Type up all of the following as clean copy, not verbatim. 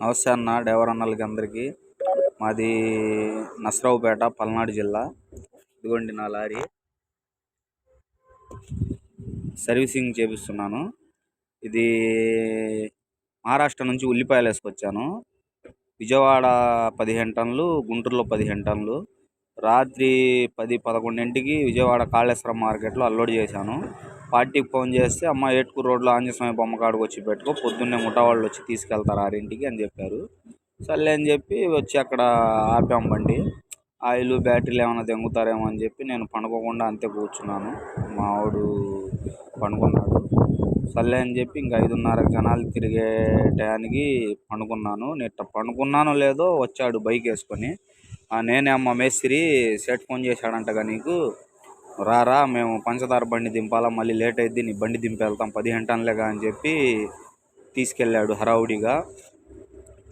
నమస్తే అన్న, డ్రైవర్ అన్నలకి అందరికీ. మాది నసరావుపేట, పల్నాడు జిల్లా. ఇదిగోండి నా లారీ సర్వీసింగ్ చేపిస్తున్నాను. ఇది మహారాష్ట్ర నుంచి ఉల్లిపాయలు వేసుకొచ్చాను. విజయవాడ 15 టన్నులు, గుంటూరులో 15 టన్నులు. రాత్రి 10-11ంటికి విజయవాడ కాళేశ్వరం మార్కెట్లో అన్లోడ్ చేశాను. పార్టీకి ఫోన్ చేస్తే, అమ్మ ఏట్కూరు రోడ్లో ఆంజనేయస్వామి బొమ్మ కాడికి వచ్చి పెట్టుకో, పొద్దున్నే ముఠా వాళ్ళు వచ్చి తీసుకెళ్తారు 6ంటికి అని చెప్పారు. సర్లే అని చెప్పి వచ్చి అక్కడ ఆపాం బండి. ఆయిల్ బ్యాటరీలు ఏమైనా దెంగుతారేమో అని చెప్పి నేను పండుకోకుండా అంతే కూర్చున్నాను. మా వాడు పండుకున్నాడు. సర్లే అని చెప్పి ఇంకా 5:30 జనాలు తిరిగే టయానికి పండుకున్నాను. నేను పండుకున్నానో లేదో వచ్చాడు బైక్ వేసుకొని. నేనే అమ్మ మేస్త్రి, సెట్ ఫోన్ చేశాడంటగా నీకు, రారా మేము పంచదార బండి దింపాలా, మళ్ళీ లేట్ అయింది, నీ బండి దింపి వెళ్తాం 15 టన్నులేగా అని చెప్పి తీసుకెళ్ళాడు హడావుడిగా.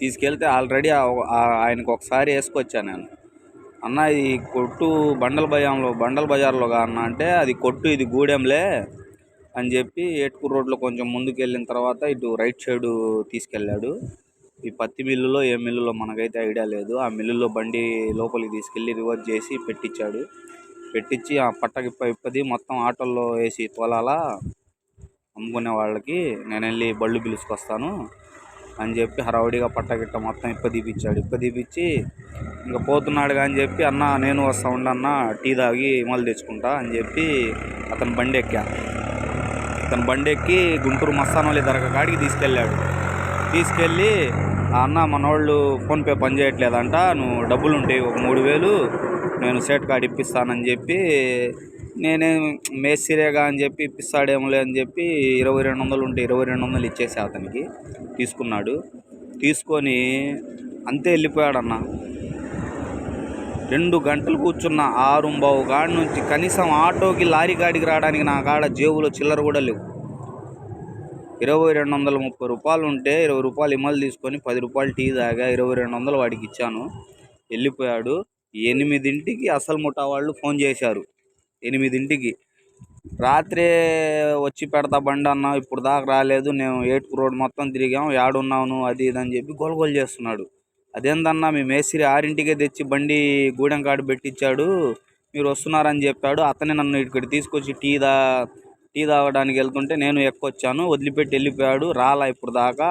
తీసుకెళ్తే ఆల్రెడీ ఆయనకు ఒకసారి వేసుకొచ్చా నేను. అన్న ఈ కొట్టు బండల బజార్లో అన్న అంటే, అది కొట్టు ఇది గూడెంలే అని చెప్పి ఏట్కూరు రోడ్లో కొంచెం ముందుకు వెళ్ళిన తర్వాత ఇటు రైట్ సైడు తీసుకెళ్ళాడు. ఈ పత్తి మిల్లులో ఏ మిల్లులో మనకైతే ఐడియా లేదు. ఆ మిల్లులో బండి లోపలికి తీసుకెళ్ళి రివర్స్ చేసి పెట్టించాడు. పెట్టించి ఆ పట్టకి మొత్తం ఆటోల్లో వేసి తోలాలా అమ్ముకునే వాళ్ళకి, నేను వెళ్ళి బళ్ళు పిలుచుకొస్తాను అని చెప్పి హడావుడిగా పట్టగిట్ట మొత్తం ఇప్పదీపిచ్చి ఇంకా పోతున్నాడు అని చెప్పి, అన్న నేను వస్తా ఉండన్న, టీ తాగి మళ్ళీ తెచ్చుకుంటా అని చెప్పి అతను బండి ఎక్కి గుంటూరు మస్తానోళ్ళ దర్గా కాడికి తీసుకెళ్ళి, అన్న మనోళ్ళు ఫోన్పే పని చేయట్లేదంట, నువ్వు డబ్బులు ఉంటాయి ఒక 3000 నేను సేట్ కార్డు ఇప్పిస్తానని చెప్పి, నేనే మేస్త్రిగా అని చెప్పి ఇప్పిస్తాడేమోలే అని చెప్పి 2200 ఉంటే 2200 ఇచ్చేసి అతనికి తీసుకున్నాడు. తీసుకొని అంతే వెళ్ళిపోయాడన్న. 2 గంటలు కూర్చున్న 6:15 కాడి నుంచి కనీసం ఆటోకి లారీ కాడికి రావడానికి నా కాడ జేబులో చిల్లర కూడా లేవు. 2230 రూపాయలు ఉంటే 20 రూపాయలు ఇమ్మలు తీసుకొని 10 రూపాయలు టీ తాగా, 2200 వాడికి ఇచ్చాను. వెళ్ళిపోయాడు. 8ంటికి అసలు ముఠా వాళ్ళు ఫోన్ చేశారు. 8ంటికి రాత్రే వచ్చి పెడతా బండి అన్న, ఇప్పుడు దాకా రాలేదు, నేను ఏట్కూరు రోడ్ మొత్తం తిరిగాం, ఏడున్నాను అది ఇది అని చెప్పి గోలగోలు చేస్తున్నాడు. అదేందన్నా మీ మేస్త్రి 6ంటికే తెచ్చి బండి గూడెం కాడ పెట్టించాడు, మీరు వస్తున్నారని చెప్పాడు. అతనే నన్ను ఇక్కడ తీసుకొచ్చి టీ తాగడానికి వెళ్తుంటే నేను ఎక్కొచ్చాను, వదిలిపెట్టి వెళ్ళిపోయాడు, రాలా ఇప్పుడు దాకా,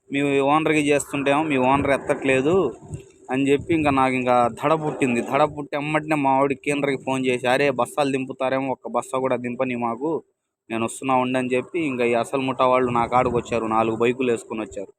మీ ఓనర్కి చేస్తుంటేమో మీ ఓనర్ ఎత్తట్లేదు అని చెప్పి నాకు దడ పుట్టి ఎమ్మటినే మా వాడికి కేంద్రకి ఫోన్ చేసి, అరే బస్తాలు దింపుతారేమో, ఒక్క బస్తా కూడా దింపని మాకు, నేను వస్తున్నా ఉండని చెప్పి ఈ అసలు ముఠా వాళ్ళు నా కాడికి వచ్చారు. 4 బైకులు వేసుకొని వచ్చారు.